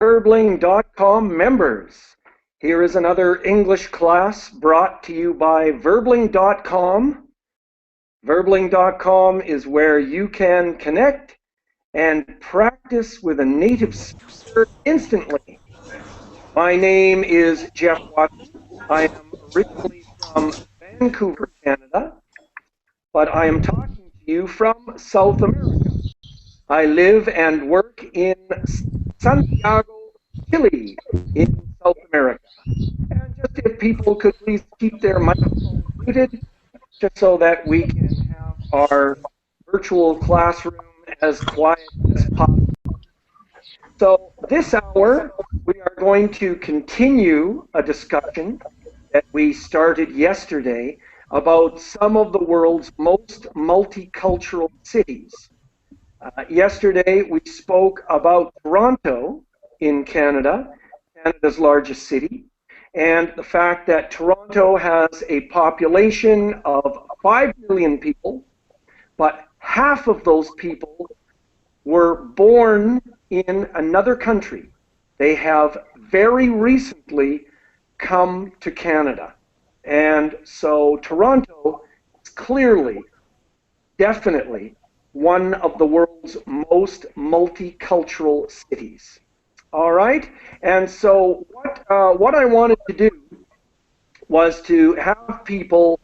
Verbling.com members. Here is another English class brought to you by Verbling.com. Verbling.com is where you can connect and practice with a native speaker instantly. My name is Geoff Watson. I am originally from Vancouver, Canada, but I am talking to you from South America. I live and work in Santiago, Chile, in South America. And just if people could please keep their microphones muted, just so that we can have our virtual classroom as quiet as possible. So this hour, we are going to continue a discussion that we started yesterday about some of the world's most multicultural cities. Yesterday, we spoke about Toronto in Canada, Canada's largest city, and the fact that Toronto has a population of 5 million people, but half of those people were born in another country. They have very recently come to Canada. And so Toronto is clearly, definitely, one of the world's most multicultural cities. All right, and so what I wanted to do was to have people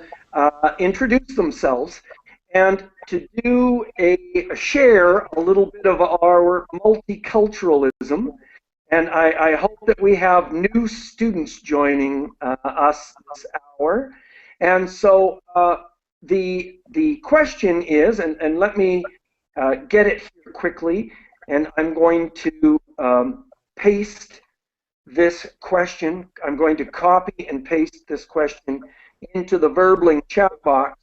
introduce themselves and to do share a little bit of our multiculturalism. And I hope that we have new students joining us this hour. And so the question is, and let me get it here quickly, and I'm going to paste this question. I'm going to copy and paste this question into the Verbling chat box.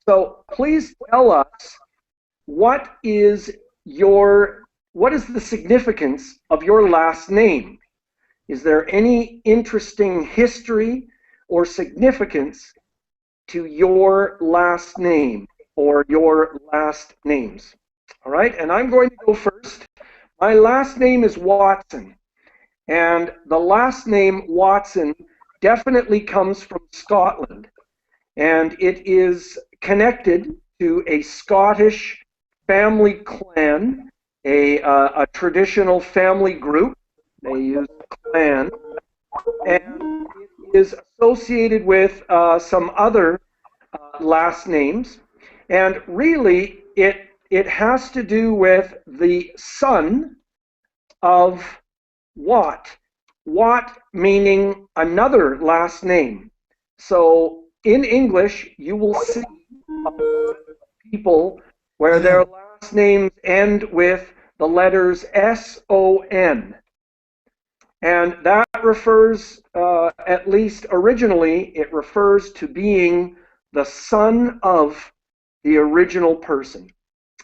So please tell us what is the significance of your last name? Is there any interesting history or significance to your last name or your last names? All right, and I'm going to go first. My last name is Watson, and the last name Watson definitely comes from Scotland, and it is connected to a Scottish family clan, a traditional family group. They use clan, and it is associated with some other last names, and really it has to do with the son of Watt. Watt meaning another last name. So in English, you will see people where their last names end with the letters S-O-N. And that refers, at least originally, it refers to being the son of the original person.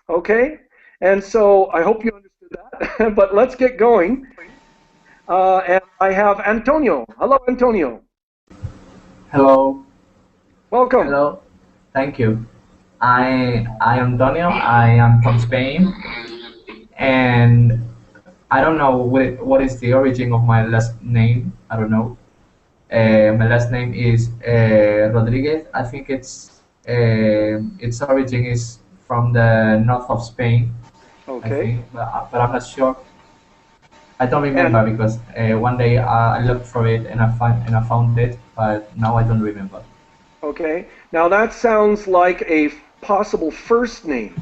Okay? And so I hope you understood that, but let's get going. And I have Antonio. Hello, Antonio. Hello. Welcome. Hello. Thank you. I am Antonio. I am from Spain, and I don't know what is the origin of my last name. I don't know. My last name is Rodriguez. I think its origin is from the north of Spain. Okay. I think, but I'm not sure. I don't remember because one day I looked for it and I found it, but now I don't remember. Okay. Now that sounds like a possible first name.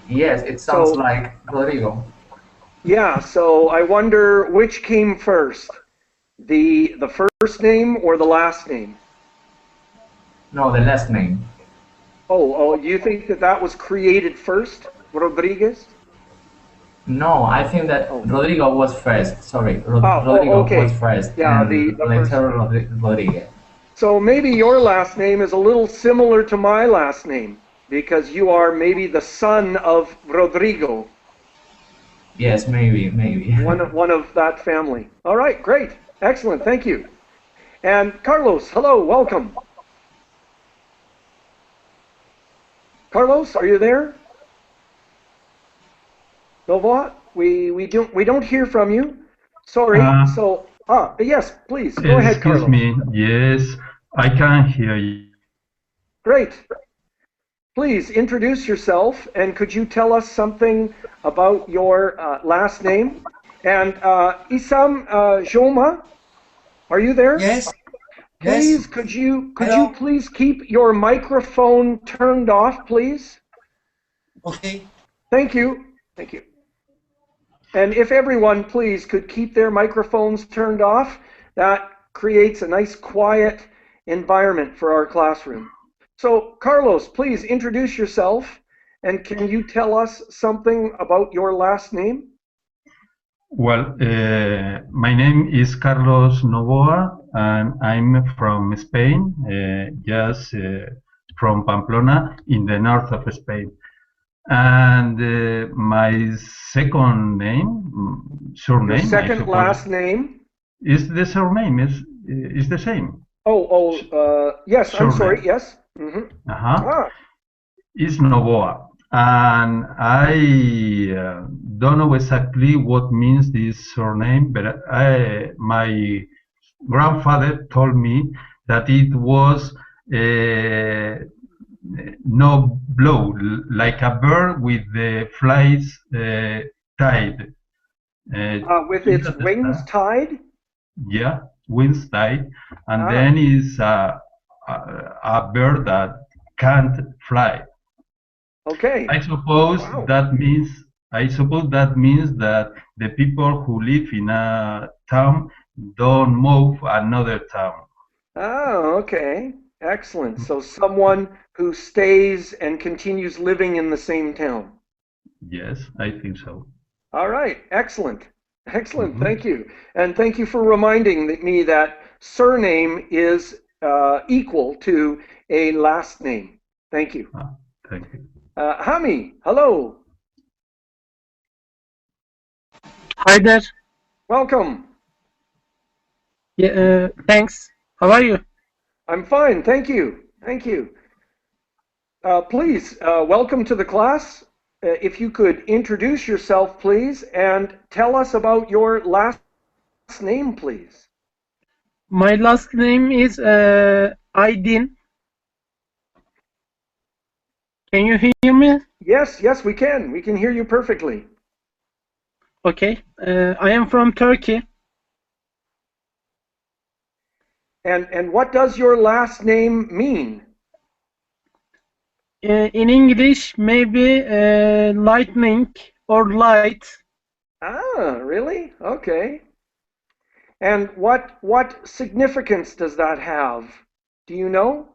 Yes, it sounds like Rodrigo. Yeah. So I wonder which came first, the first name or the last name? No, the last name. Oh, you think that was created first, Rodriguez? No, I think that Rodrigo was first. Sorry, Rodrigo was first. Yeah, and the later Rodriguez. So maybe your last name is a little similar to my last name because you are maybe the son of Rodrigo. Yes, maybe. one of that family. All right, great, excellent, thank you. And Carlos, hello, welcome. Carlos, are you there? Novoa, we don't hear from you. Sorry. Uh, So yes, please go ahead, Excuse Carlos. me. Yes, I can hear you. Great. Please introduce yourself, and could you tell us something about your last name? And Isam Joma, are you there? Yes, Please, yes. could you Hello. please keep your microphone turned off, please? Okay. Thank you. Thank you. And if everyone, please, could keep their microphones turned off, that creates a nice quiet environment for our classroom. So, Carlos, please introduce yourself, and can you tell us something about your last name? Well, my name is Carlos Novoa, and I'm from Spain, just from Pamplona, in the north of Spain. And my second name, Your surname, I second suppose, last name? is the surname is the same. Yes, I'm sorry, Surname. yes. Mm-hmm. Uh-huh. Is Novoa. And I don't know exactly what means this surname, but my grandfather told me that it was no blow, like a bird with the flies tied. With You its wings understand? tied? Yeah, wings tied, and Ah, then is a bird that can't fly. okay. I suppose Wow. that means I suppose that means that the people who live in a town don't move another town. Oh, okay. Excellent. So someone who stays and continues living in the same town. Yes, I think so. All right. Excellent. Excellent. Mhm. Thank you. And thank you for reminding me that surname is equal to a last name. Thank you. Thank you. Hami, hello. Hi there. Welcome. Yeah, thanks. How are you? I'm fine. Thank you. Thank you. Please, welcome to the class. If you could introduce yourself, please, and tell us about your last name, please. My last name is Aydin. Can you hear me? Yes, yes, we can. We can hear you perfectly. Okay. I am from Turkey. And what does your last name mean? In English, maybe lightning or light. Ah, really? Okay. And what significance does that have? Do you know?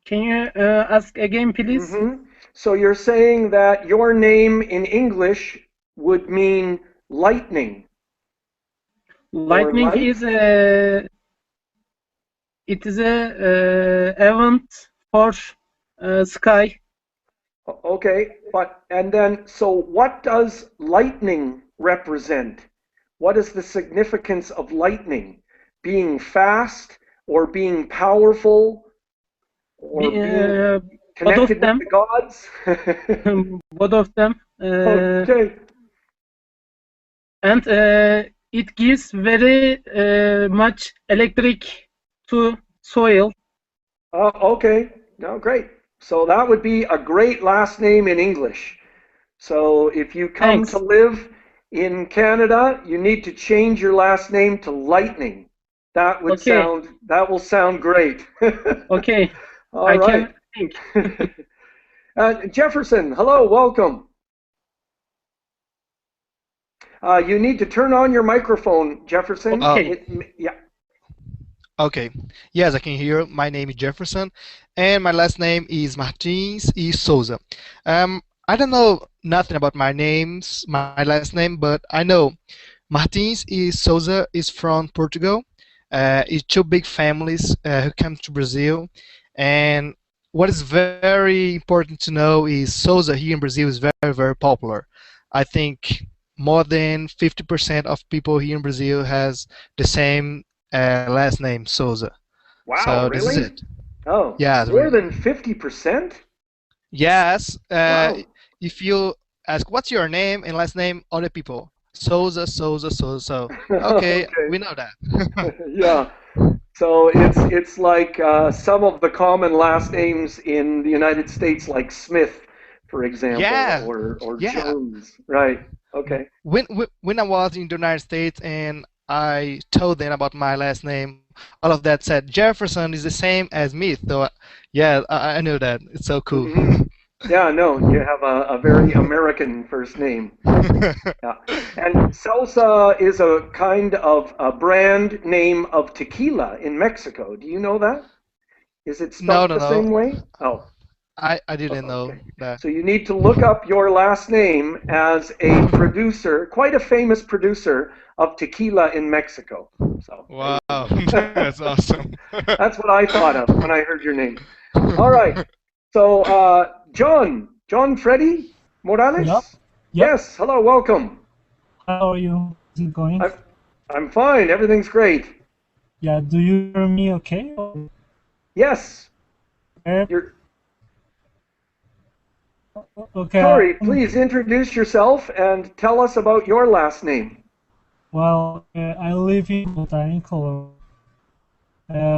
Can you ask again, please? Mm-hmm. So you're saying that your name in English would mean lightning or Lightning light? is it is a event for sky. Okay, and then so what does lightning represent? What is the significance of lightning? Being fast or being powerful or being Both of connected with them. the gods? Both of them. Okay. And it gives very much electric to soil. Okay. No, great. So that would be a great last name in English. So if you come to Thanks. live in Canada, you need to change your last name to Lightning. That Okay. will sound great. Okay. All I right. can think. Jefferson, hello, welcome. You need to turn on your microphone, Jefferson. Okay. Yeah. Okay. Yes, I can hear. My name is Jefferson, and my last name is Martins e Souza. I don't know nothing about my last name, but I know Martins e Souza is from Portugal. It's two big families who came to Brazil, and what is very important to know is Souza here in Brazil is very, very popular. I think more than 50% of people here in Brazil has the same last name Souza. Wow, So this is really? it. Oh, Yes, more really. than 50%? Yes. Wow. If you ask what's your name and last name, other people Souza, Souza, Souza. So okay, Okay. we know that. Yeah. So it's like some of the common last names in the United States, like Smith, for example, Yeah, or yeah. Jones. Right. Okay. When I was in the United States and I told them about my last name, all of that said Jefferson is the same as Smith. So yeah, I know that. It's so cool. Hmm. Yeah, no, you have a very American first name. Yeah. And salsa is a kind of a brand name of tequila in Mexico. Do you know that? Is it No, spelled no, the no. same way? Oh, I didn't know okay. that. So you need to look up your last name as a producer, quite a famous producer of tequila in Mexico. So there Wow, you go. that's awesome. That's what I thought of when I heard your name. All right. So John Freddy Yep, Morales? yep. Yes, hello, welcome. How are you? Is it going? I'm fine, everything's great. Yeah, do you hear me okay? Yes, Uh, you're Okay, sorry, please introduce yourself and tell us about your last name. well, I live in Bogota, in Colombia.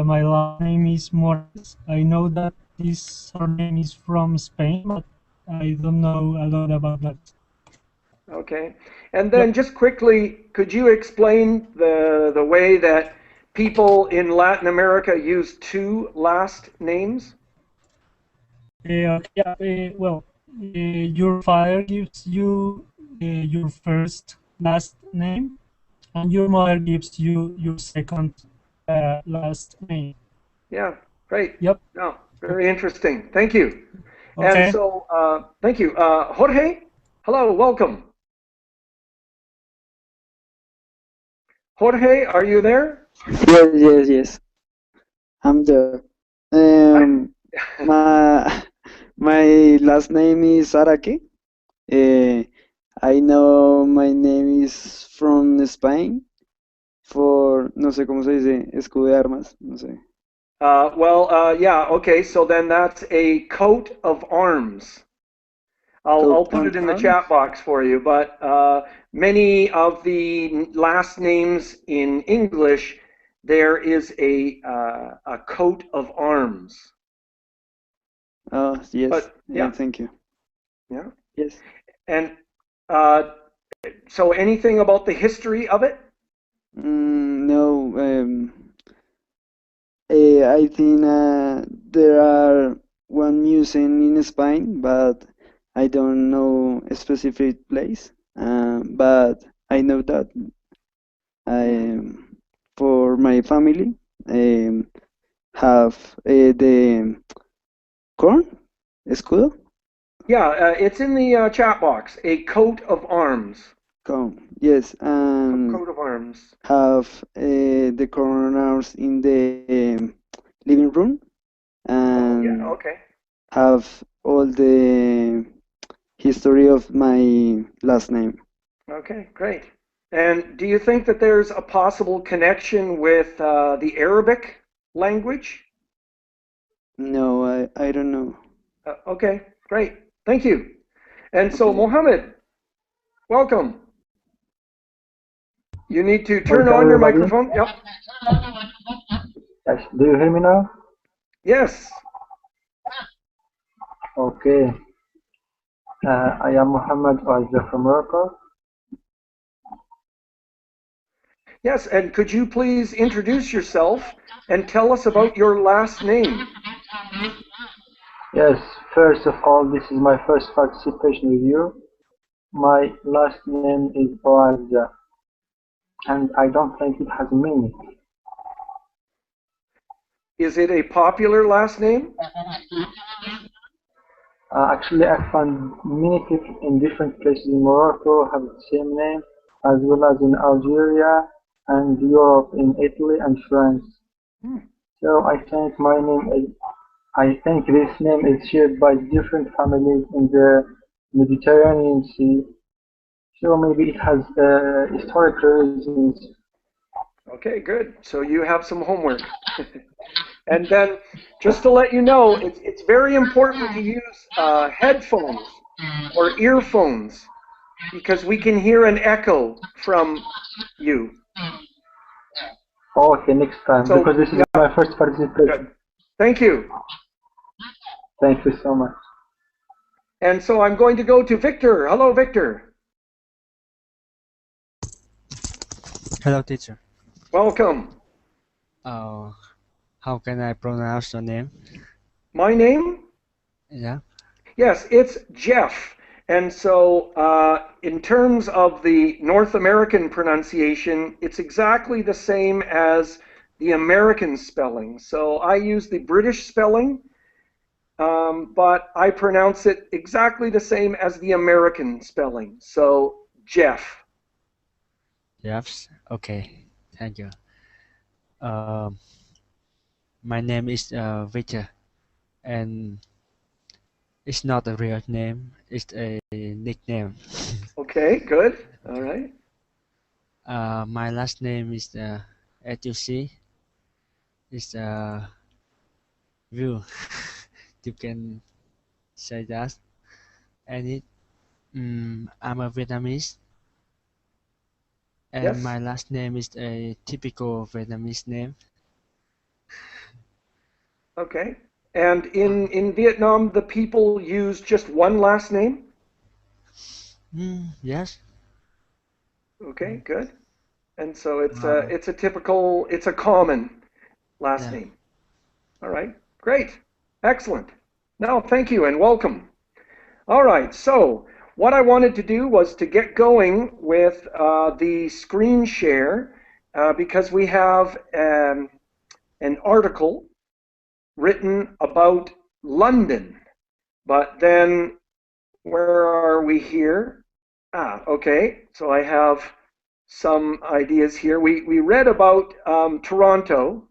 My last name is Morales. I know that this surname is from Spain, but I don't know a lot about that. Okay. And Yep. then just quickly, could you explain the way that people in Latin America use two last names? Well, your father gives you your first last name, and your mother gives you your second last name. Yeah, great. Yep. No, very interesting. Thank you. And Okay. so, thank you. Jorge, hello, welcome. Jorge, are you there? Yes. I'm there. I- My my last name is Araque. Uh, I know my name is from Spain for no sé cómo se dice escudo de armas, no sé. yeah, okay, so then that's a coat of arms. I'll Coat put it of in the chat arms. box for you, but many of the last names in English, there is a coat of arms. Oh yes. But yeah, Thank you. yeah. Yes. And uh, so anything about the history of it? No. I think there are one museum in Spain, but I don't know a specific place. But I know that for my family have the corn escudo Yeah, it's in the chat box. A coat of arms. corn. Yes, and Coat of arms. have the corners in the living room Oh, yeah, and okay. have all the history of my last name. Okay, great. And do you think that there's a possible connection with the Arabic language? No, I don't know. Okay, great. Thank you. And so, Okay. Mohammed, welcome. You need to turn Welcome on your everybody. microphone. Yep. Yes, do you hear me now? Yes. Okay. I am Mohammed Azza from Morocco. Yes, and could you please introduce yourself and tell us about your last name? Yes, first of all, this is my first participation with you. My last name is Oazza, and I don't think it has meaning. Is it a popular last name? Actually, I found many people in different places in Morocco have the same name, as well as in Algeria and Europe, in Italy and France. So I think this name is shared by different families in the Mediterranean Sea. So maybe it has historical reasons. Okay, good. So you have some homework. And then, just to let you know, it's very important to use headphones or earphones because we can hear an echo from you. Oh, okay, next time, So, because this is yeah, my first participation. good. Thank you. Thank you so much. And so I'm going to go to Victor. Hello, Victor. Hello, teacher. Welcome. How can I pronounce your name? My name? Yeah. Yes, it's Geoff. And so in terms of the North American pronunciation, it's exactly the same as the American spelling. So I use the British spelling, but I pronounce it exactly the same as the American spelling. So Geoff. Yes. Okay. Thank you. My name is Victor, and it's not a real name. It's a nickname. Okay, good. All right. My last name is as you see, is View. You can say that. And I'm a Vietnamese, and Yes. my last name is a typical Vietnamese name. Okay. And in Vietnam, the people use just one last name? Yes. Okay, good. And so it's a typical, it's a common last Yeah. name. All right, great, excellent. Now, thank you and welcome. All right, so what I wanted to do was to get going with the screen share because we have an article written about London. But then, where are we here? Okay, so I have some ideas here. We read about Toronto,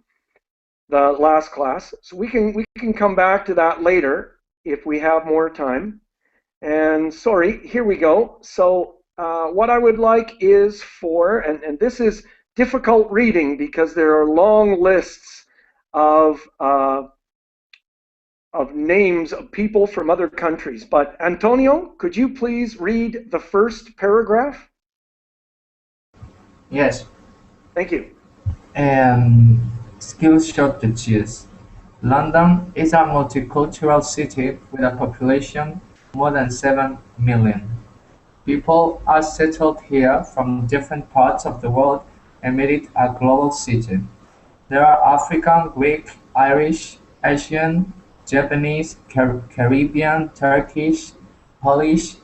the last class, so we can come back to that later if we have more time. And sorry, here we go. So what I would like is for, and this is difficult reading because there are long lists of names of people from other countries. But Antonio, could you please read the first paragraph? Yes. Thank you. Skill shortages. London is a multicultural city with a population more than 7 million. People are settled here from different parts of the world and made it a global city. There are African, Greek, Irish, Asian, Japanese, Caribbean, Turkish, Polish,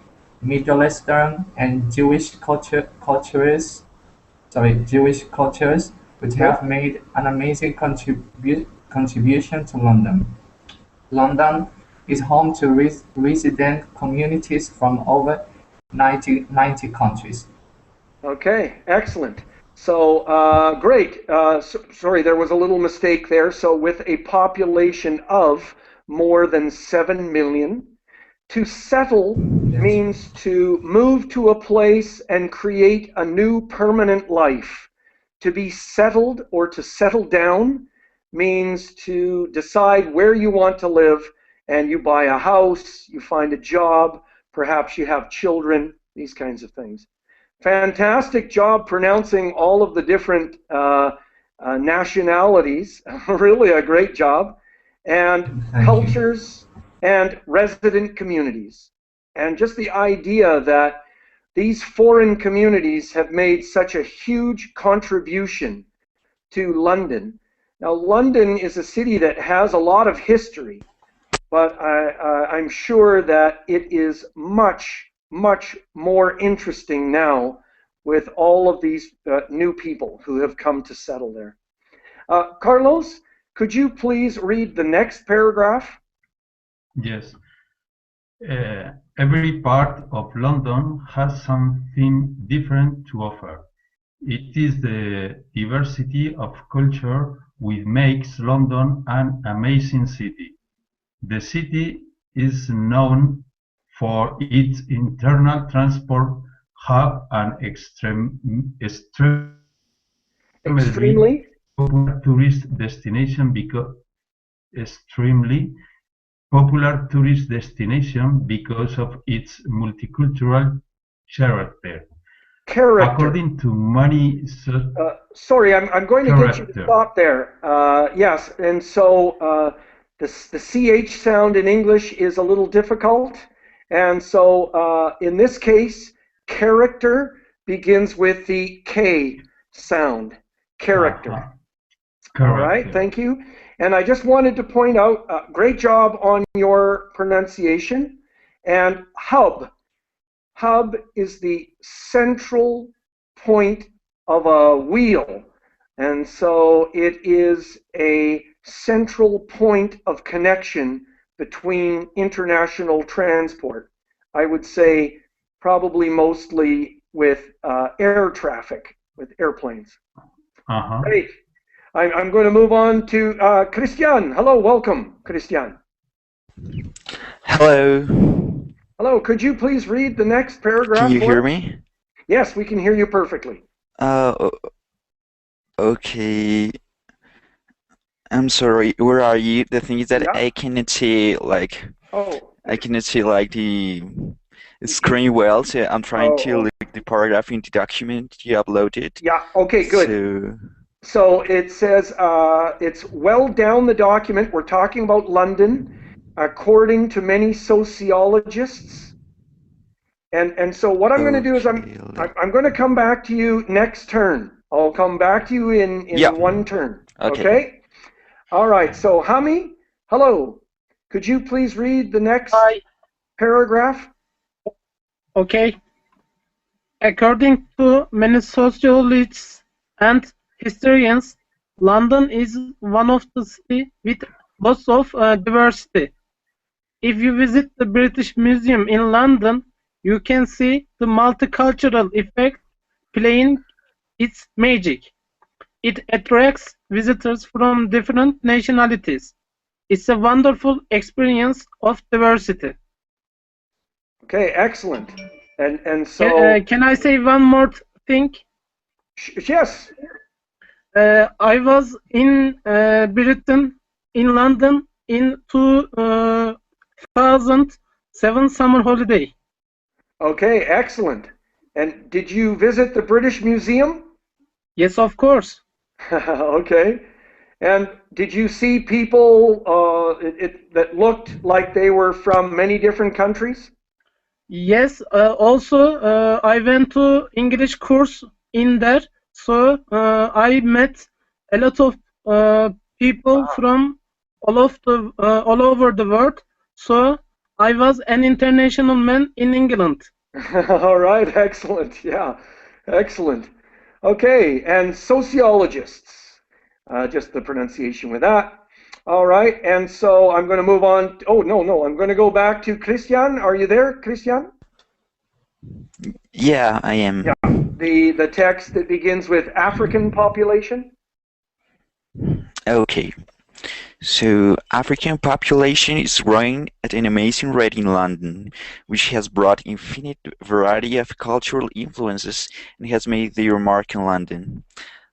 Middle Eastern, and Jewish cultures which have made an amazing contribution to London. London is home to resident communities from over 90 countries. Okay, excellent. So great. Sorry, there was a little mistake there. So with a population of more than 7 million, to settle means to move to a place and create a new permanent life. To be settled or to settle down means to decide where you want to live, and you buy a house, you find a job, perhaps you have children, these kinds of things. Fantastic job pronouncing all of the different nationalities. Really a great job. And cultures and resident communities. And just the idea that these foreign communities have made such a huge contribution to London. Now, London is a city that has a lot of history, but I'm sure that it is much, much more interesting now with all of these new people who have come to settle there. Carlos, could you please read the next paragraph? Yes. Every part of London has something different to offer. It is the diversity of culture which makes London an amazing city. The city is known for its internal transport hub and extreme Extremely. Popular tourist destination because extremely popular tourist destination because of its multicultural character. Character. According to many Sorry, I'm going to get you to character. stop there. Yes, and so the CH sound in English is a little difficult. And so in this case, character begins with the K sound. Character. All right, Character. thank you. And I just wanted to point out, great job on your pronunciation. And hub. Hub is the central point of a wheel. And so it is a central point of connection between international transport. I would say probably mostly with air traffic, with airplanes. Great. I'm going to move on to Christian. Hello, welcome, Christian. Hello. Hello, could you please read the next paragraph? Can you hear us? me? Yes, we can hear you perfectly. Okay. I'm sorry. Where are you? The thing is that Yeah. I cannot see like Oh. I cannot see like the screen well, so I'm trying to look the paragraph in the document you uploaded. Yeah. Okay. Good. So it says it's well down the document. We're talking about London, according to many sociologists. And so what I'm going to do is I'm going to come back to you next turn. I'll come back to you in one turn. Okay. All right. So Hami, hello. Could you please read the next paragraph? Okay. According to many sociologists and historians, London is one of the cities with lots of diversity. If you visit the British Museum in London, you can see the multicultural effect playing its magic. It attracts visitors from different nationalities. It's a wonderful experience of diversity. Okay, excellent. And so can I say one more thing? Yes. I was in Britain, in London, in 2007 summer holiday. Okay, excellent. And did you visit the British Museum? Yes, of course. Okay. And did you see people that looked like they were from many different countries? Yes. Also, I went to English course in there, so I met a lot of people from all over the world. So I was an international man in England. All right, excellent. Yeah, excellent. Okay, and sociologists, just the pronunciation with that. All right, and so I'm going to move on. Oh, no, I'm going to go back to Christian. Are you there, Christian? Yeah, I am. Yeah, the text that begins with African population. Okay. So, African population is growing at an amazing rate in London, which has brought infinite variety of cultural influences and has made their mark in London.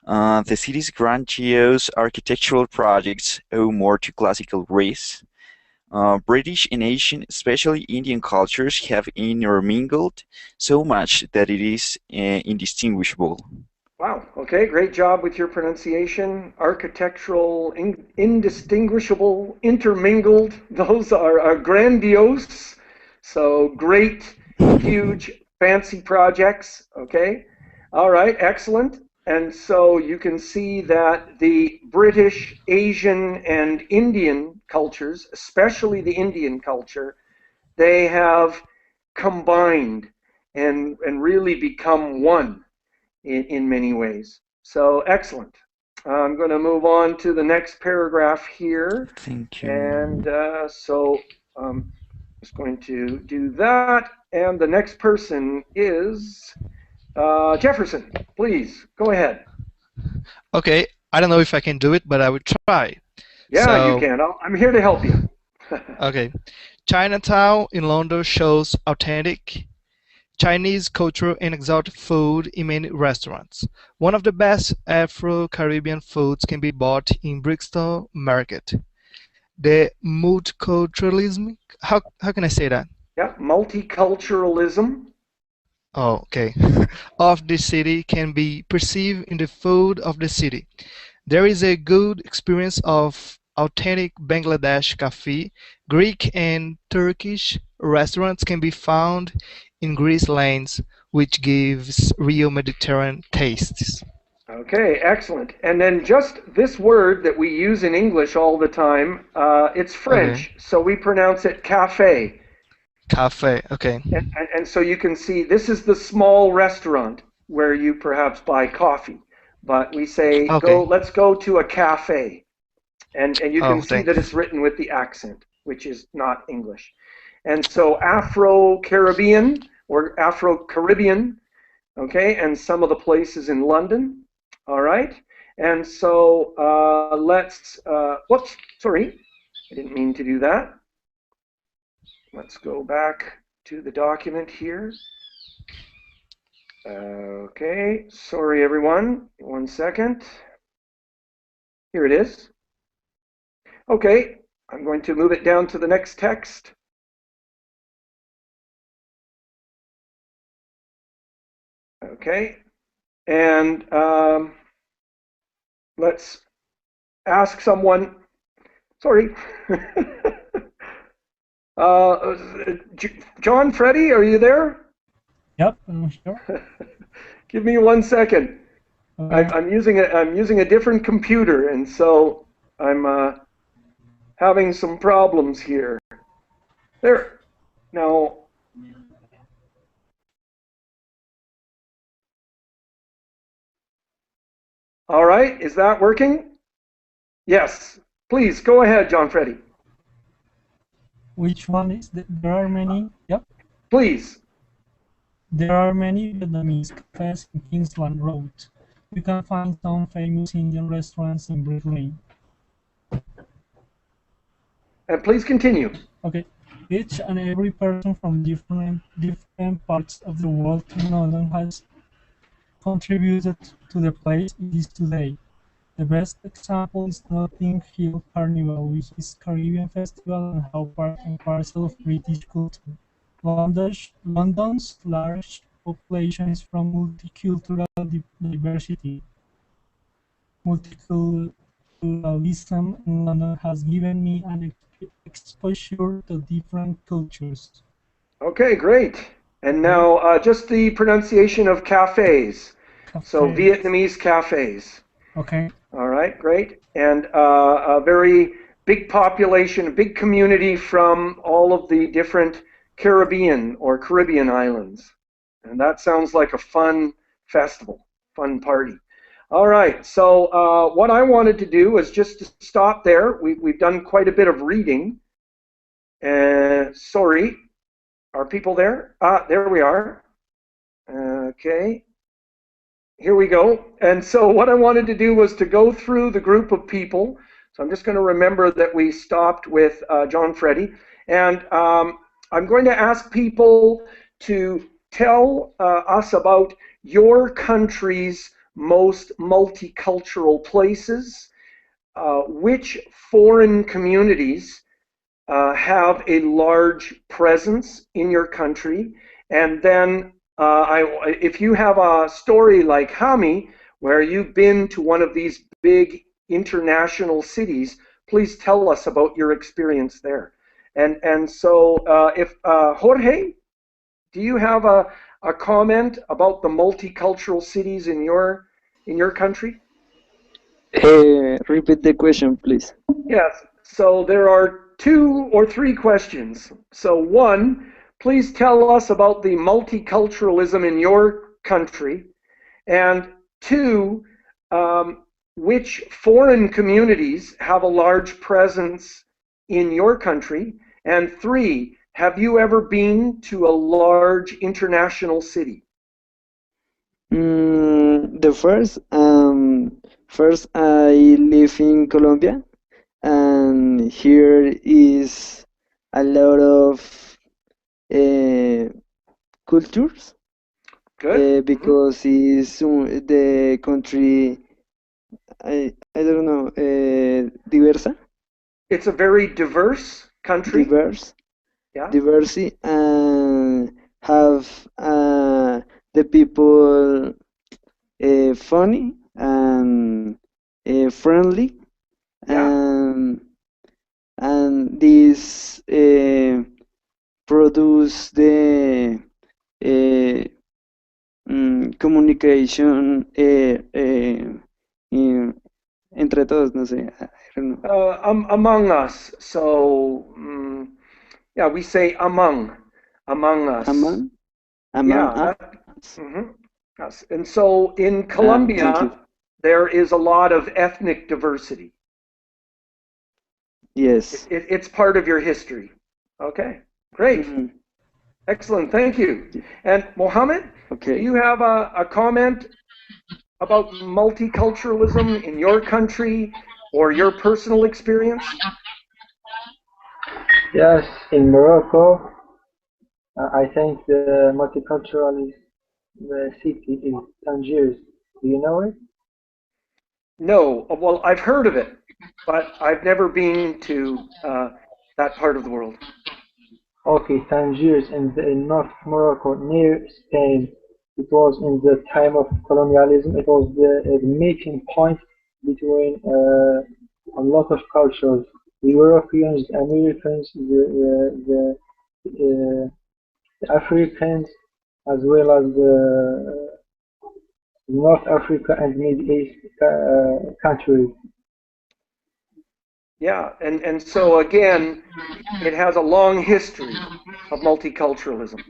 The city's grandiose architectural projects owe more to classical Greece. British and Asian, especially Indian cultures have intermingled so much that it is indistinguishable. Wow, okay, great job with your pronunciation. Architectural, indistinguishable, intermingled, those are grandiose. So great, huge, fancy projects, okay? All right, excellent. And so you can see that the British, Asian, and Indian cultures, especially the Indian culture, they have combined and really become one in many ways. So excellent. I'm going to move on to the next paragraph here. Thank you. And so I'm just going to do that. And the next person is Jefferson. Please, go ahead. Okay, I don't know if I can do it, but I will try. Yeah, you can. I'm here to help you. Okay. Chinatown in London shows authentic Chinese culture and exotic food in many restaurants. One of the best Afro-Caribbean foods can be bought in Brixton Market. The multiculturalism, how can I say that? Yeah, multiculturalism. Oh, okay. Of the city can be perceived in the food of the city. There is a good experience of authentic Bangladesh coffee. Greek and Turkish restaurants can be found in Greece lanes, which gives real Mediterranean tastes. Okay, excellent. And then just this word that we use in English all the time, it's Okay. French, so we pronounce it cafe. Cafe, okay. And so you can see this is the small restaurant where you perhaps buy coffee. But we say, Okay. let's go to a cafe. And you can Oh, see that thanks. it's written with the accent, which is not English. And so Afro-Caribbean or Afro-Caribbean, okay, and some of the places in London, all right? And so whoops, sorry, I didn't mean to do that. Let's go back to the document here. Okay, sorry everyone, 1 second. Here it is. Okay, I'm going to move it down to the next text. Okay, and let's ask someone, sorry. John, Freddie, are you there? Yep, I'm sure. Give me 1 second. Okay. I'm using a different computer, and so I'm having some problems here. There. Now. All right. Is that working? Yes. Please go ahead, John Freddy. Which one is there are many? Yep. Please. There are many Vietnamese cafes in Kingsland Road. You can find some famous Indian restaurants in Brick Lane. And please continue. Okay. Each and every person from different parts of the world in London has contributed to the place it is today. The best example is Notting Hill Carnival, which is a Caribbean festival and how part and parcel of British culture. London's large population is from multicultural diversity. Multiculturalism in London has given me an exposure to different cultures. Okay, great. And now just the pronunciation of cafes. So Vietnamese cafes. Okay. All right, great. And a very big population, a big community from all of the different Caribbean islands. And that sounds like a fun festival, fun party. All right, so what I wanted to do was just to stop there. We've done quite a bit of reading. Sorry, are people there? There we are. Okay. Here we go. And so what I wanted to do was to go through the group of people. So I'm just going to remember that we stopped with John Freddy. And I'm going to ask people to tell us about your country's most multicultural places, which foreign communities have a large presence in your country, and then if you have a story like Hami, where you've been to one of these big international cities, please tell us about your experience there. And so if Jorge, do you have a comment about the multicultural cities in your country? Repeat the question, please. Yes. So there are 2 or 3 questions. So 1, please tell us about the multiculturalism in your country. And 2, which foreign communities have a large presence in your country? And 3, have you ever been to a large international city? The first I live in Colombia, and here is a lot of cultures Good. because it's the country. I don't know, diversa, It's a very diverse country. diverse, Yeah. diversity, and have the people funny and friendly, Yeah. and this produce the uh, communication entre todos, no sé, I don't know. Among us. So, yeah, we say among us. Among Yeah. us. Yes. And so in Thank Colombia, you. there is a lot of ethnic diversity. Yes. It's part of your history. Okay, great. Excellent, thank you. And Mohammed, do you have a comment about multiculturalism in your country or your personal experience? Yes, in Morocco, I think the multicultural city is Tangier. Do you know it? No, well, I've heard of it, but I've never been to that part of the world. Okay, Tangier in North Morocco, near Spain. It was in the time of colonialism. It was the meeting point between a lot of cultures. The Europeans, the Americans, the Africans, as well as the North Africa and Middle East countries. Yeah, and so again, it has a long history of multiculturalism.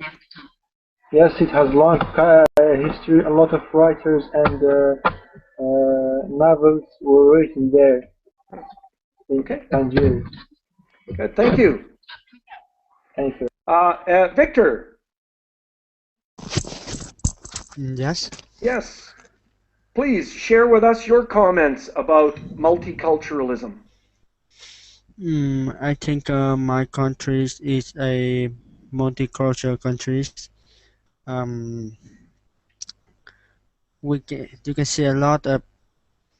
Yes, it has long history. A lot of writers and novels were written there in Tangier. Good, thank you. Thank you. Victor. Yes. Yes. Please share with us your comments about multiculturalism. I think my country is a multicultural country. Um, you can see a lot of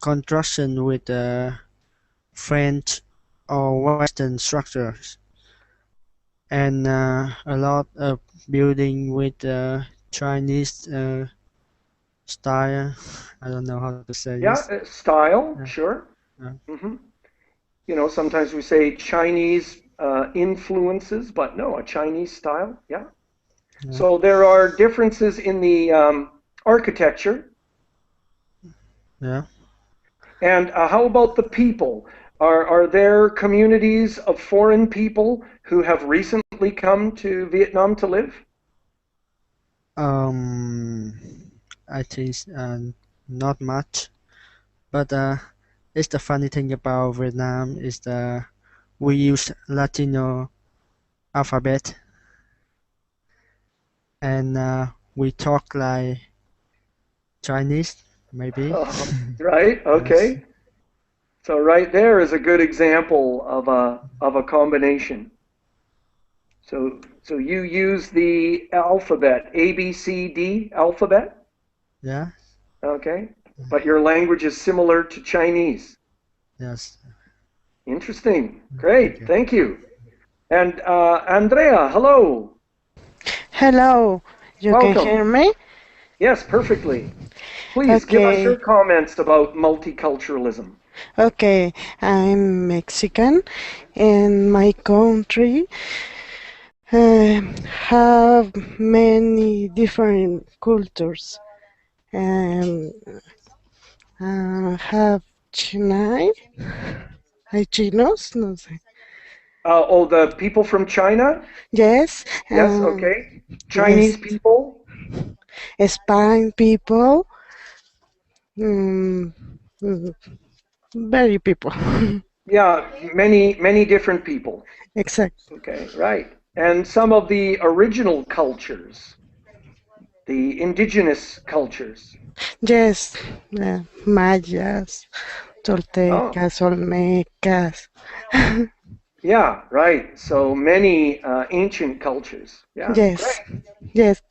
construction with French or Western structures, and a lot of building with Chinese style. I don't know how to say this. Yeah, style, sure. You know, sometimes we say Chinese influences, but no, a Chinese style, yeah. So there are differences in the architecture. Yeah. And how about the people? Are there communities of foreign people who have recently come to Vietnam to live? I think not much, but it's the funny thing about Vietnam is we use Latino alphabet, and we talk like Chinese, maybe. Right. Okay. So right there is a good example of a combination. So you use the alphabet, A, B, C, D alphabet? Yeah. Okay. But your language is similar to Chinese. Yes. Interesting. Great. Thank you. And Andrea, hello. Hello. You Welcome. can hear me? Yes, perfectly. Please give us your comments about multiculturalism. Okay, I'm Mexican, and my country have many different cultures. Have China, hay chinos, no sé. The people from China? Yes. Yes, okay. Chinese people? Spain people. Very people. Yeah, many different people. Exactly. Okay, right. And some of the original cultures, the indigenous cultures. Yes, Mayas, Toltecas, Olmecas. Yeah, right. So many ancient cultures. Yeah. Yes. Great. Yes.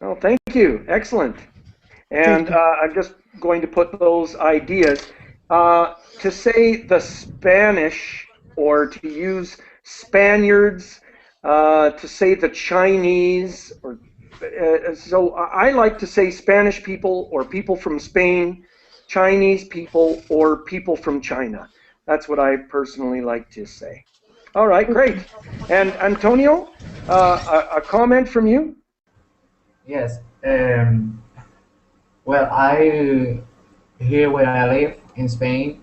Well, thank you. Excellent. Thank And you. I'm just going to put those ideas. To say the Spanish or to use Spaniards, to say the Chinese, or so I like to say Spanish people or people from Spain, Chinese people or people from China. That's what I personally like to say. All right, great. And Antonio, a comment from you? Yes. Well, I here where I live in Spain,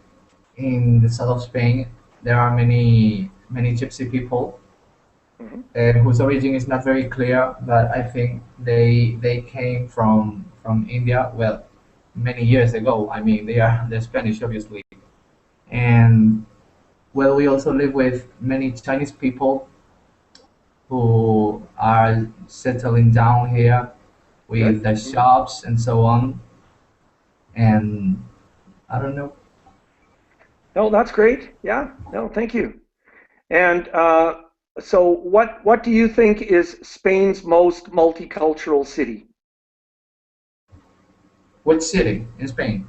in the south of Spain, there are many gypsy people whose origin is not very clear, but I think they came from India. Well, many years ago. I mean, they're Spanish, obviously, and well, we also live with many Chinese people who are settling down here with Good. the shops and so on. And I don't know. No, that's great. Yeah. No, thank you. And so, what do you think is Spain's most multicultural city? Which city in Spain?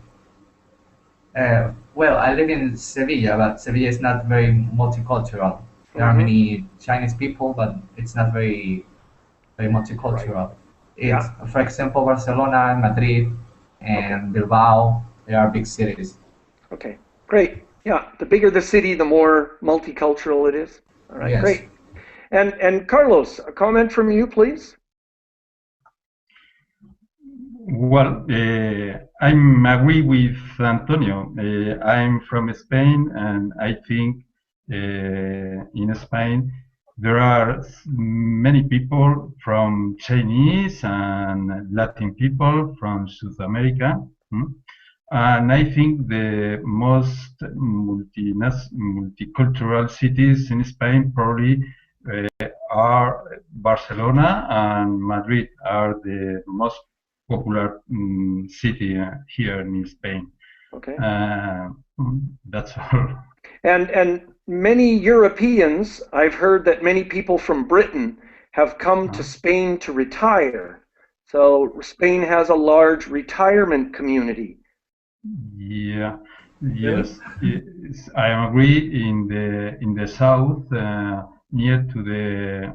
Well, I live in Sevilla, but Sevilla is not very multicultural. There are Mm-hmm. many Chinese people, but it's not very Right. multicultural. It's, Yeah. for example, Barcelona, Madrid, Okay. and Bilbao. They are big cities. Okay. Great. Yeah. The bigger the city, the more multicultural it is. All right. Yes. Great. And Carlos, a comment from you, please. Well, I'm agree with Antonio. I'm from Spain, and I think in Spain there are many people from Chinese and Latin people from South America. And I think the most multicultural cities in Spain probably are Barcelona and Madrid are the most popular city here in Spain. Okay. That's all. And many Europeans, I've heard that many people from Britain have come to Spain to retire. So Spain has a large retirement community. Yeah, yes, I agree. In the south, near to the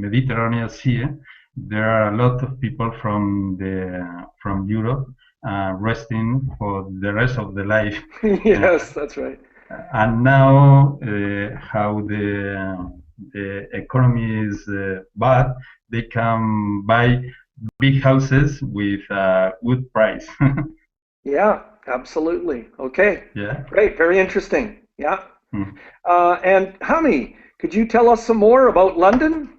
Mediterranean Sea, there are a lot of people from Europe resting for the rest of the life. Yes, that's right. And now, how the economy is bad, they can buy big houses with a good price. Yeah, absolutely. Okay. Yeah. Great. Very interesting. Yeah. Mm. And Hami, could you tell us some more about London?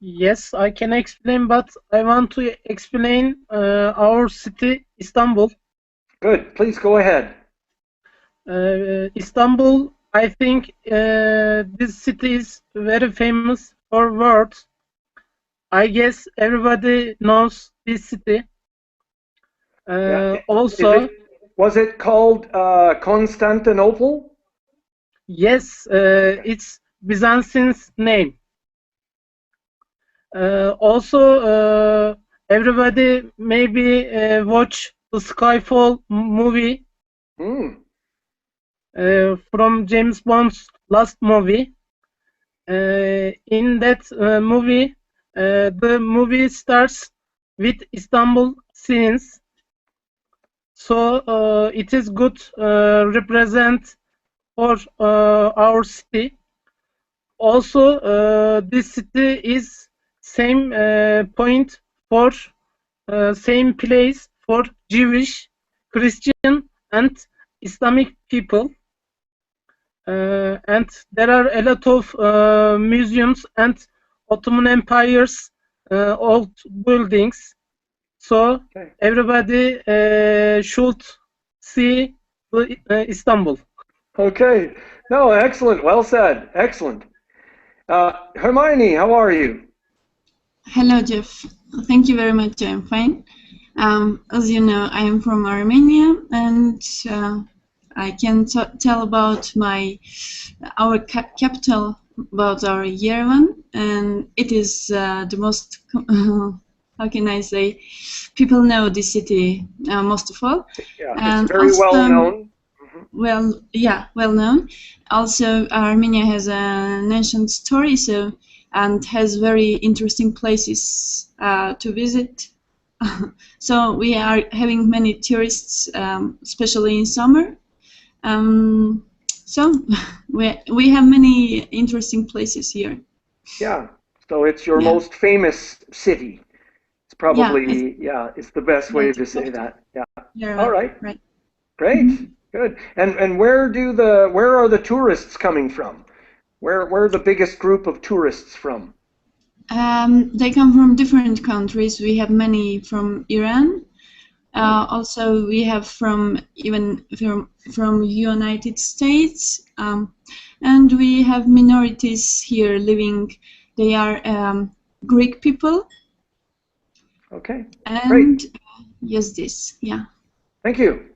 Yes, I can explain, but I want to explain our city, Istanbul. Good. Please go ahead. Istanbul, I think this city is very famous for words. I guess everybody knows this city. Also, was it called Constantinople? Yes, it's Byzantine's name. Also, everybody maybe watch the Skyfall movie from James Bond's last movie. In that movie, the movie starts with Istanbul scenes. So it is good represent for our city. Also, this city is same point for same place for Jewish, Christian, and Islamic people. And there are a lot of museums and Ottoman Empire's old buildings. So everybody should see Istanbul. Okay. No, excellent. Well said. Excellent. Hermione, how are you? Hello, Geoff. Thank you very much. I'm fine. As you know, I am from Armenia, and I can tell about our capital, about our Yerevan, and it is the most. How can I say? People know the city most of all, Yeah, and it's very also well known. well known. Also, Armenia has an ancient story, and has very interesting places to visit. So we are having many tourists, especially in summer. So we have many interesting places here. Yeah, so it's your Yeah. most famous city. It's probably, Yeah, it's the best way it's to say that. Yeah. yeah, All right. right. Great. Good. And where are the tourists coming from? Where are the biggest group of tourists from? They come from different countries. We have many from Iran. Also, we have even from United States, and we have minorities here living. They are Greek people. Okay. And Great. yes, yeah. Thank you.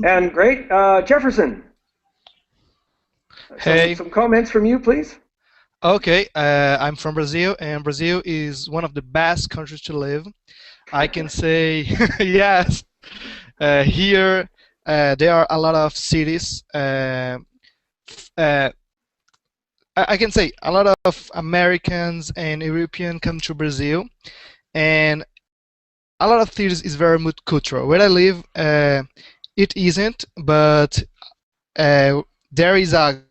And great, Jefferson. Hey. Some comments from you, please. Okay, I'm from Brazil, and Brazil is one of the best countries to live. I can say yes. Here, there are a lot of cities. I can say a lot of Americans and Europeans come to Brazil, and a lot of cities is very multicultural. Where I live, it isn't, but there is a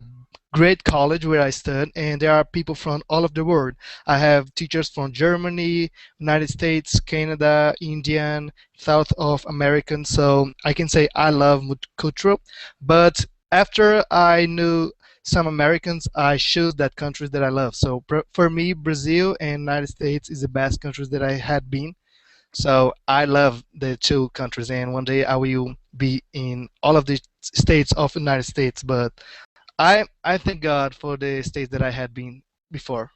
great college where I study, and there are people from all of the world. I have teachers from Germany, United States, Canada, Indian, South of American. So I can say I love multicultural. But after I knew some Americans, I choose that countries that I love. So for me, Brazil and United States is the best countries that I had been. So I love the two countries, and one day I will be in all of the states of the United States. But I thank God for the states that I had been before.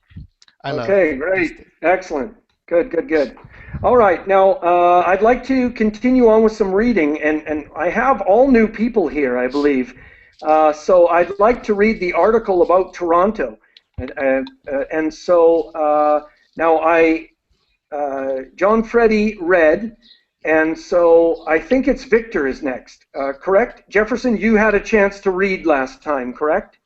I love. Okay, great. Excellent. Good. All right, now I'd like to continue on with some reading, and I have all new people here, I believe. So I'd like to read the article about Toronto. And so now John Freddy read, and so I think it's Victor is next, correct? Jefferson, you had a chance to read last time, correct?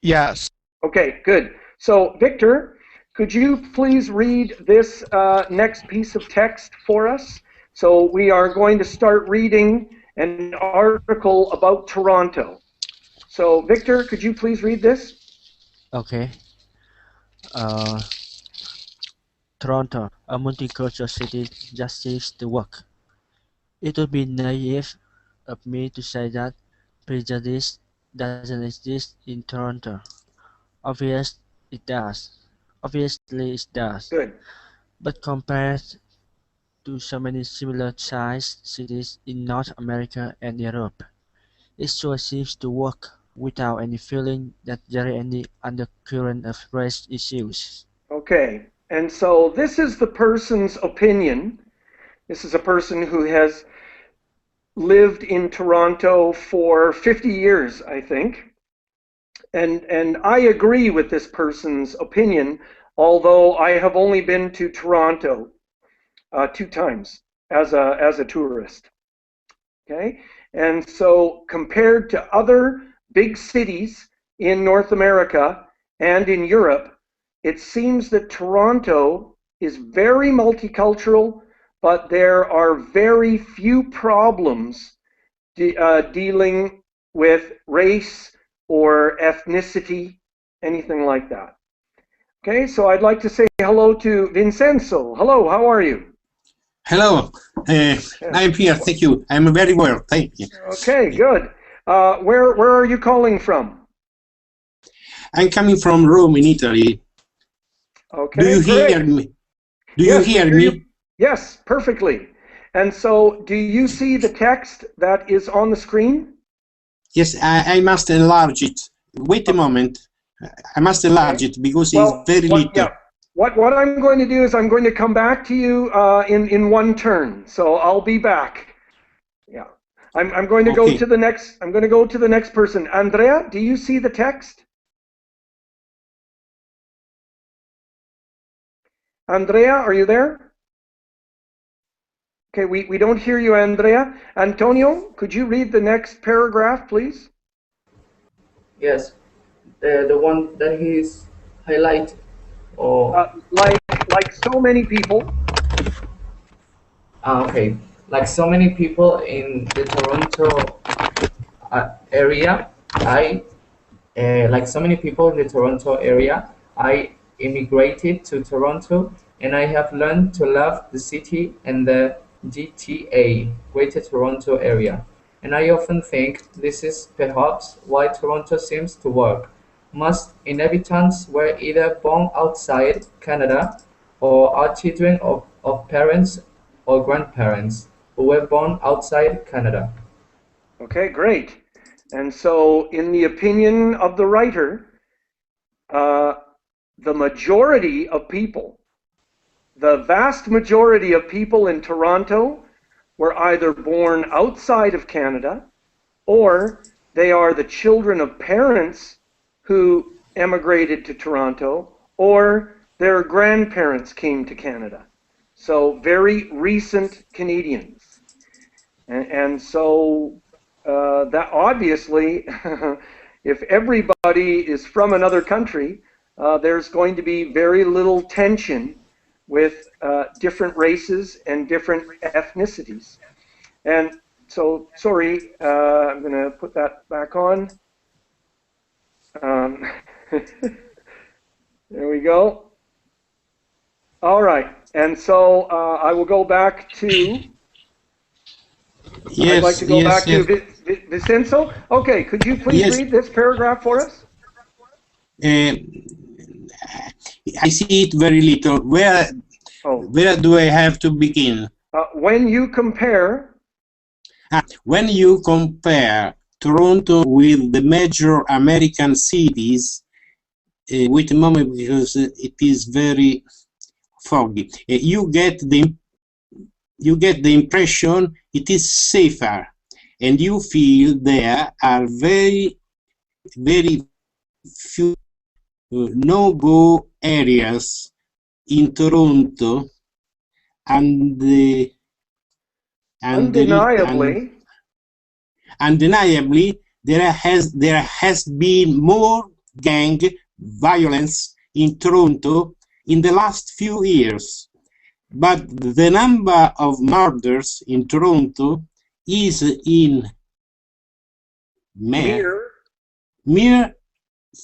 Yes. Okay, good. So Victor, could you please read this next piece of text for us? So we are going to start reading an article about Toronto. So Victor, could you please read this? Okay. Toronto, a multicultural city, just seems to work. It would be naive of me to say that prejudice doesn't exist in Toronto. Obviously it does. Good. But compared to so many similar-sized cities in North America and Europe, it sure seems to work without any feeling that there is any undercurrent of race issues. Okay, and so this is the person's opinion. This is a person who has lived in Toronto for 50 years, I think. And I agree with this person's opinion, although I have only been to Toronto 2 times as a tourist. Okay, and so compared to other big cities in North America and in Europe, it seems that Toronto is very multicultural, but there are very few problems dealing with race or ethnicity, anything like that. Okay, so I'd like to say hello to Vincenzo. Hello, how are you? Hello, I'm here, thank you. I'm very well, thank you. Okay, good. Where are you calling from? I'm coming from Rome in Italy. Okay, do you great. hear me? Do Yes, you hear we me? you. Yes, perfectly. And so, do you see the text that is on the screen? Yes, I must enlarge it. Wait a moment. I must enlarge it because it's very little. Yeah. What I'm going to do is I'm going to come back to you in one turn. So I'll be back. Yeah. I'm going to go to the next. I'm going to go to the next person. Andrea, do you see the text? Andrea, are you there? Okay, we don't hear you, Andrea. Antonio, could you read the next paragraph, please? Yes, the one that he's highlighted. Or like so many people. Okay, like so many people in the Toronto area, like so many people in the Toronto area, I immigrated to Toronto, and I have learned to love the city and the GTA, Greater Toronto Area. And I often think this is perhaps why Toronto seems to work. Most inhabitants were either born outside Canada or are children of parents or grandparents who were born outside Canada. Okay, great. And so, in the opinion of the writer, the majority of people, the vast majority of people in Toronto were either born outside of Canada or they are the children of parents who emigrated to Toronto or their grandparents came to Canada. So very recent Canadians. And so that obviously, if everybody is from another country, there's going to be very little tension with different races and different ethnicities. And so, sorry, I'm going to put that back on. There we go. All right, and so I will go back to. I'd like to go back to Vincenzo. Okay, could you please read this paragraph for us? I see it very little. Where do I have to begin? When you compare Toronto with the major American cities, wait a moment because it is very foggy. You get the impression it is safer, and you feel there are very few no-go areas in Toronto, and undeniably there has been more gang violence in Toronto in the last few years. But the number of murders in Toronto is in mere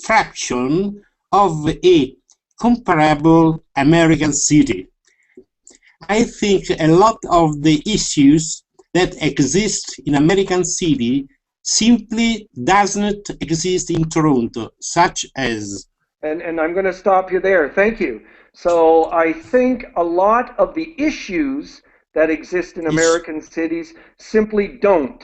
fraction of a comparable American city. I think a lot of the issues that exist in American city simply doesn't exist in Toronto, such as... And I'm going to stop you there. Thank you. So I think a lot of the issues that exist in American cities simply don't.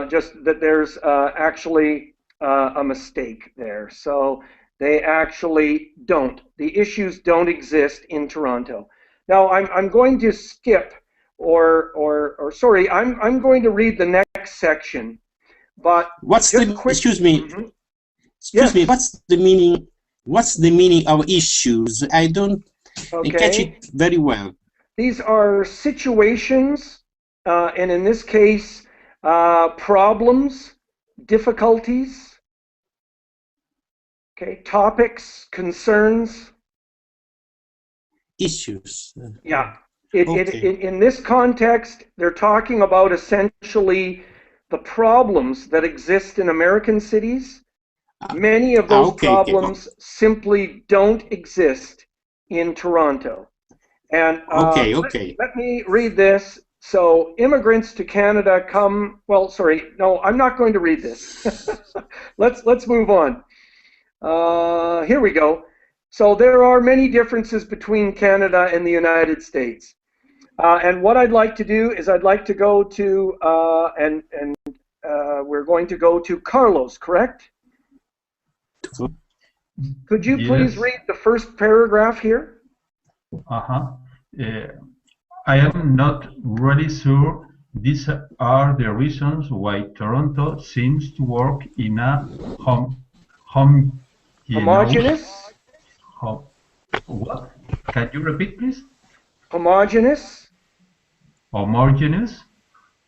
Just that there's actually a mistake there. So they actually don't. The issues don't exist in Toronto. Now I'm going to skip, or sorry, I'm going to read the next section. But excuse me, what's the meaning? What's the meaning of issues? I don't catch it very well. These are situations, and in this case, problems, difficulties, topics, concerns. Issues. Yeah. In this context, they're talking about essentially the problems that exist in American cities. Many of those problems simply don't exist in Toronto. And let me read this. So immigrants to Canada come, well, sorry, no, I'm not going to read this. Let's move on. Here we go. So there are many differences between Canada and the United States. And what I'd like to do is I'd like to go to, we're going to go to Carlos, correct? Could you please read the first paragraph here? I am not really sure These are the reasons why Toronto seems to work in a homogeneous. Homogeneous? What? Can you repeat, please? Homogeneous? Homogeneous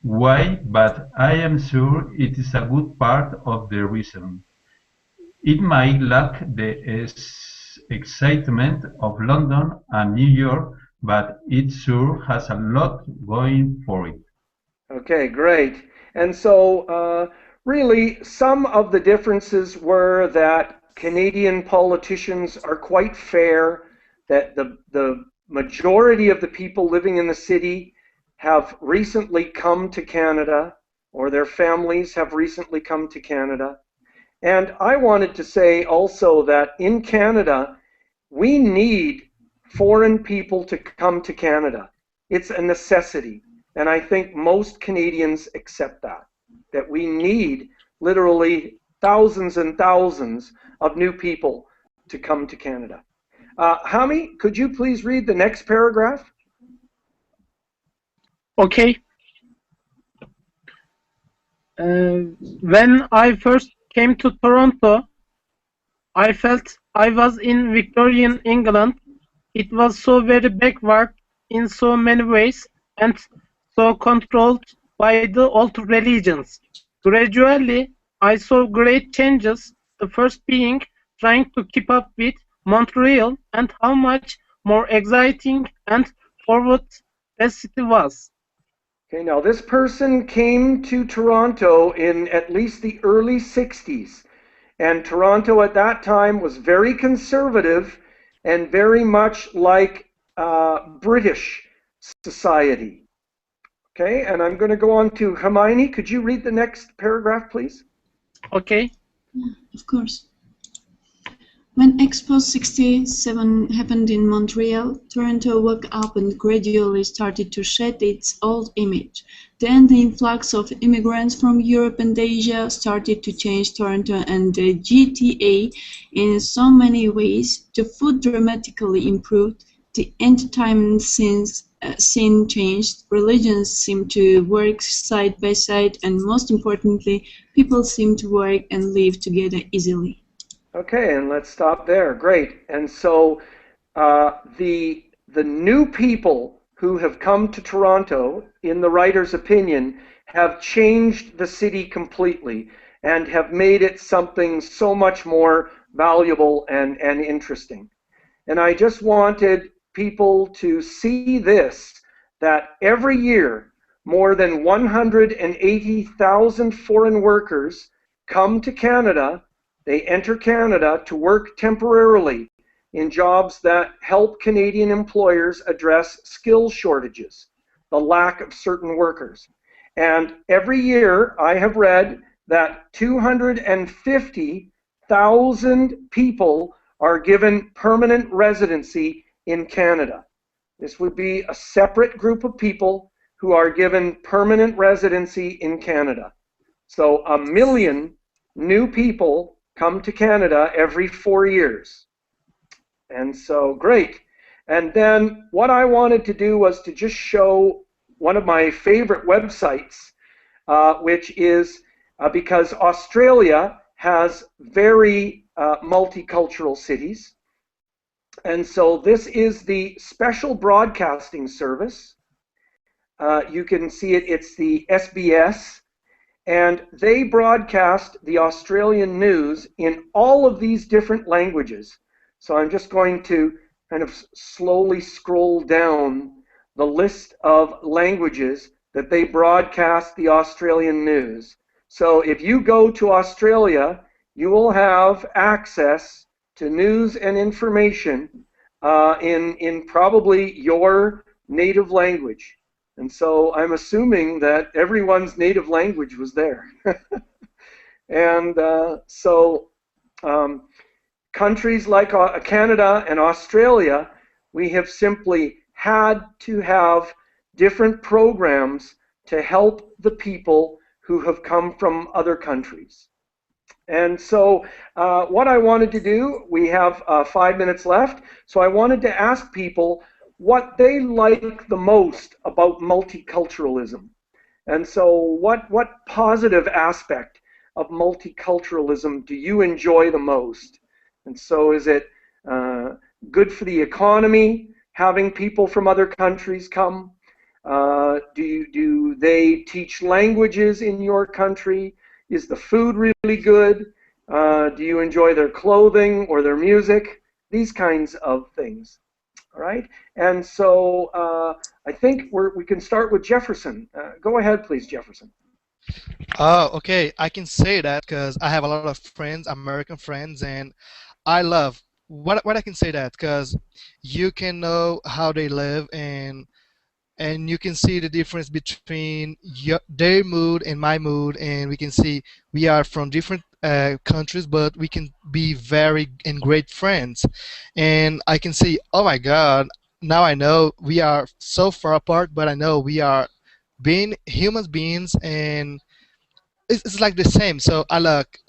way, but I am sure it is a good part of the reason. It might lack the excitement of London and New York, but it sure has a lot going for it. Okay, great. And so, really, some of the differences were that Canadian politicians are quite fair, that the majority of the people living in the city have recently come to Canada, or their families have recently come to Canada. And I wanted to say also that in Canada, we need foreign people to come to Canada. It's a necessity. And I think most Canadians accept that we need literally thousands and thousands of new people to come to Canada. Hami, could you please read the next paragraph? Okay. When I first came to Toronto, I felt I was in Victorian England. It was so very backward in so many ways and so controlled by the old religions. Gradually, I saw great changes, the first being trying to keep up with Montreal and how much more exciting and forward the city was. Okay, now this person came to Toronto in at least the early 60s. And Toronto at that time was very conservative and very much like British society. Okay, and I'm going to go on to Hermione. Could you read the next paragraph, please? Okay. Yeah, of course. When Expo 67 happened in Montreal, Toronto woke up and gradually started to shed its old image. Then the influx of immigrants from Europe and Asia started to change Toronto and the GTA in so many ways. The food dramatically improved, the entertainment scene changed, religions seemed to work side by side, and most importantly, people seemed to work and live together easily. Okay, and let's stop there. Great. And so the new people who have come to Toronto, in the writer's opinion, have changed the city completely and have made it something so much more valuable and interesting. And I just wanted people to see this, that every year more than 180,000 foreign workers come to Canada. They enter Canada to work temporarily in jobs that help Canadian employers address skill shortages, the lack of certain workers. And every year I have read that 250,000 people are given permanent residency in Canada. This would be a separate group of people who are given permanent residency in Canada. So 1 million new people come to Canada every 4 years. And so, great. And then what I wanted to do was to just show one of my favorite websites, which is because Australia has very multicultural cities. And so this is the Special Broadcasting Service. You can see it, it's the SBS. And they broadcast the Australian news in all of these different languages. So I'm just going to kind of slowly scroll down the list of languages that they broadcast the Australian news. So if you go to Australia, you will have access to news and information in probably your native language. And so I'm assuming that everyone's native language was there. And countries like Canada and Australia, we have simply had to have different programs to help the people who have come from other countries. And so what I wanted to do, we have 5 minutes left, so I wanted to ask people what they like the most about multiculturalism. And so what positive aspect of multiculturalism do you enjoy the most? And so is it good for the economy, having people from other countries come? Do they teach languages in your country? Is the food really good? Do you enjoy their clothing or their music? These kinds of things. All right. And so I think we can start with Jefferson. Go ahead, please, Jefferson. Oh, okay. I can say that because I have a lot of friends, American friends, and I love what I can say that because you can know how they live and you can see the difference between their mood and my mood, and we can see we are from different countries, but we can be very and great friends. And I can see, oh my God, now I know we are so far apart, but I know we are being human beings, and it's like the same. So I like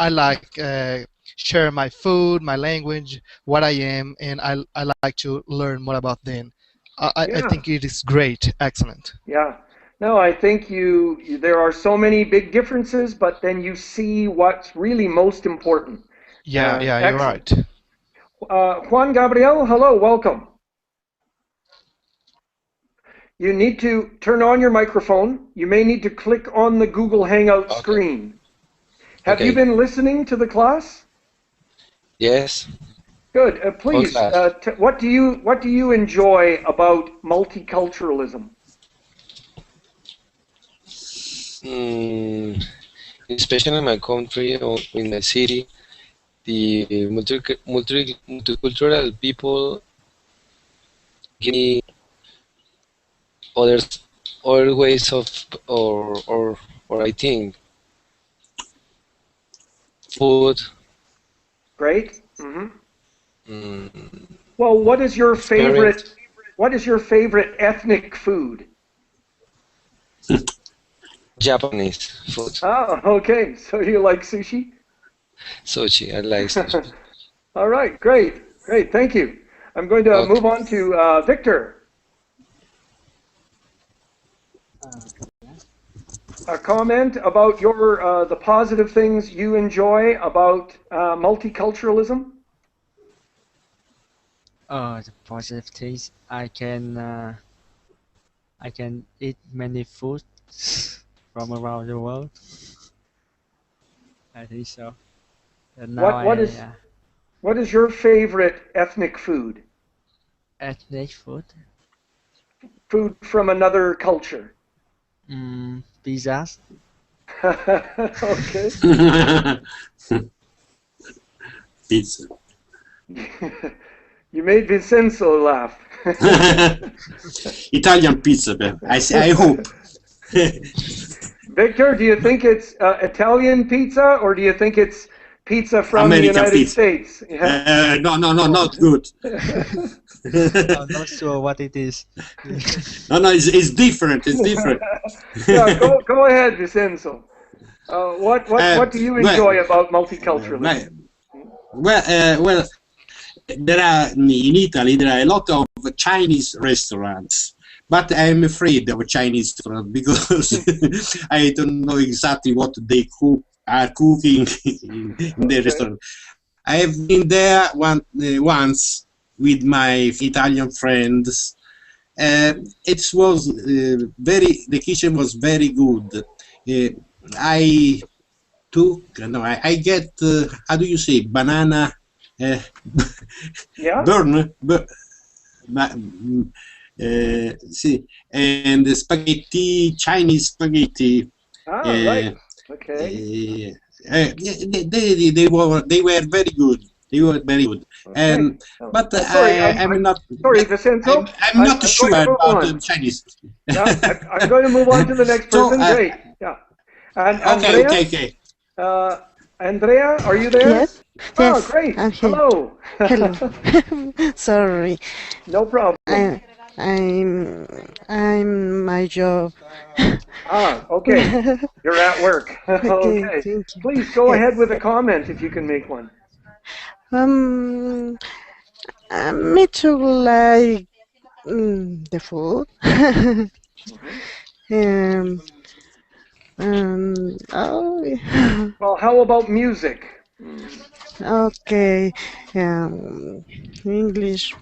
share my food, my language, what I am, and I like to learn more about them. I Yeah. think it is great, excellent. Yeah. No, I think there are so many big differences, but then you see what's really most important. Yeah, yeah, you're Excellent. right. Juan Gabriel, hello, welcome. You need to turn on your microphone. You may need to click on the Google Hangout screen. Have you been listening to the class? Yes. Good. Please, what do you enjoy about multiculturalism? Especially in my country or in my city, the multicultural people give me other ways of or I think food. Great. Mm-hmm. Mm, Well, what is your experience. favorite ethnic food? Japanese food. Oh, okay. So you like sushi? Sushi. I like sushi. All right. Great. Great. Thank you. I'm going to move on to Victor. A comment about the positive things you enjoy about multiculturalism? The positive things I can eat many foods from around the world. I think so. And now what is your favorite ethnic food? ethnic food. Food from another culture. Pizzas. Okay. Pizza. You made Vincenzo laugh. Italian pizza, I hope. Victor, do you think it's Italian pizza or do you think it's pizza from American the United pizza. States? Yeah. No, not good. I'm not sure what it is. No, it's different. It's different. Yeah, go ahead, Vincenzo. What do you enjoy about multiculturalism? Well, there are in Italy there are a lot of Chinese restaurants, but I'm afraid of Chinese restaurants because I don't know exactly what they are cooking in the restaurant. I have been there once with my Italian friends. The kitchen was very good. I get how do you say banana Yeah. See, and the spaghetti, Chinese spaghetti. Right. Okay. They were very good. They were very good. Okay. But I'm not. Sorry, Vincenzo. I'm not sure about the Chinese. Yeah, I'm going to move on to the next person. Great. Yeah. And Andrea? Okay. Andrea, are you there? Yes. Oh, Yes. great. I'm here. Hello. Hello. Sorry. No problem. I'm my job. Okay. You're at work. Okay. Thank you. Please go ahead with a comment if you can make one. Me too like the food. Oh, Well, how about music? okay. English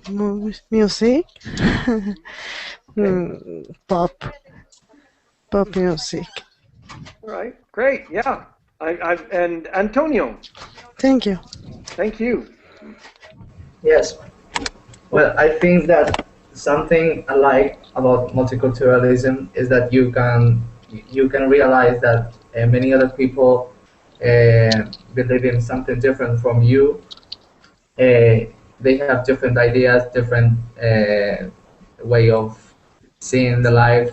music. Pop, pop music. All right, great. Yeah, and Antonio. Thank you. Thank you. Yes. Well, I think that something I like about multiculturalism is that you can realize that many other people believe in something different from you. They have different ideas, different way of seeing the life.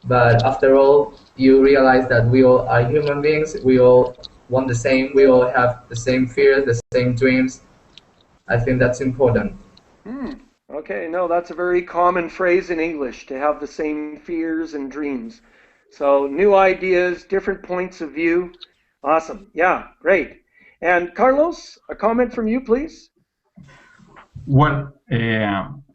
But after all, you realize that we all are human beings. We all want the same. We all have the same fears, the same dreams. I think that's important. Okay, no, that's a very common phrase in English, to have the same fears and dreams. So new ideas, different points of view. Awesome. Yeah, great. And Carlos, a comment from you, please. Well,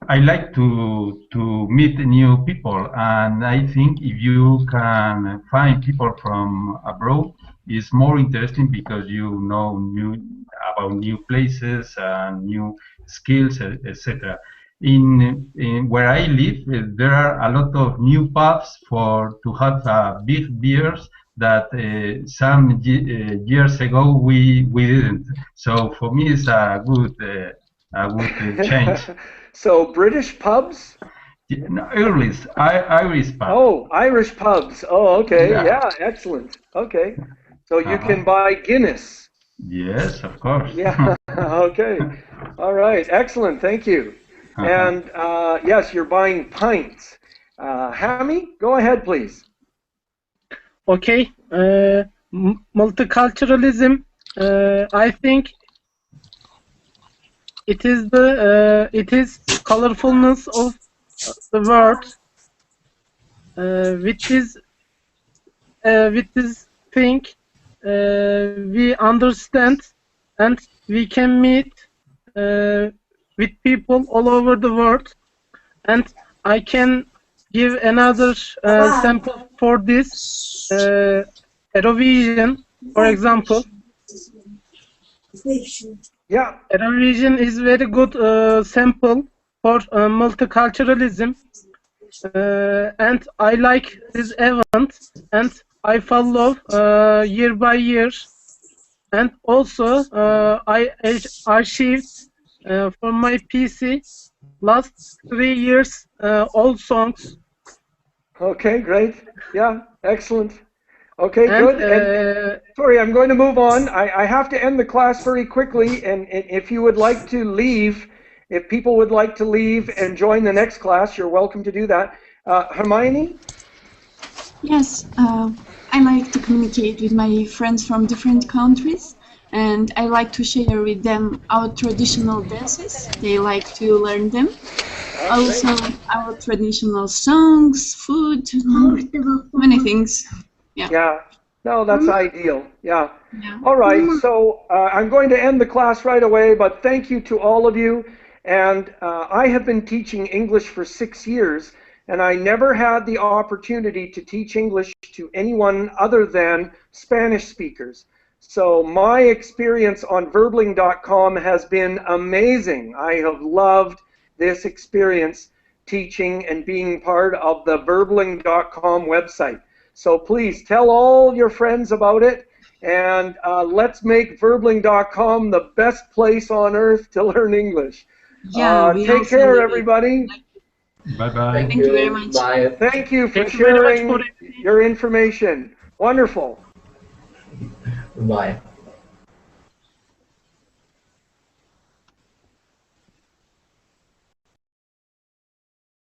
I like to meet new people, and I think if you can find people from abroad, it's more interesting because you know about new places and new skills, etc. In where I live, there are a lot of new pubs for to have big beers that some years ago we didn't. So for me, it's a good change. So British pubs? No, Irish pub. Oh, Irish pubs. Oh, okay. Yeah. Yeah, excellent. Okay. So you can buy Guinness. Yes, of course. Yeah. Okay. All right. Excellent. Thank you. And yes, you're buying pints. Hami, go ahead, please. Okay. Multiculturalism. I think it is colorfulness of the world. With this thing, we understand and we can meet with people all over the world. And I can give another sample for this. Eurovision, for example. Yeah. Eurovision is very good sample for multiculturalism. And I like this event, and I follow year by year. And also, I archived for my PC last 3 years all songs. Okay, great. Yeah, excellent. Okay, And, good. And sorry, I'm going to move on. I have to end the class very quickly, and if you would like to leave, if people would like to leave and join the next class, you're welcome to do that. Hermione? Yes, I like to communicate with my friends from different countries, and I like to share with them our traditional dances. They like to learn them. Also, our traditional songs, food, many things. Yeah. Yeah. No, that's ideal. Yeah. All right. So I'm going to end the class right away, but thank you to all of you. And I have been teaching English for 6 years, and I never had the opportunity to teach English to anyone other than Spanish speakers. So my experience on verbling.com has been amazing. I have loved this experience teaching and being part of the verbling.com website. So please tell all your friends about it, and let's make verbling.com the best place on earth to learn English. Yeah, take care, everybody. Bye-bye. Thank you very much. Bye. Thank you for Thank you very much sharing for your information. Wonderful. Bye.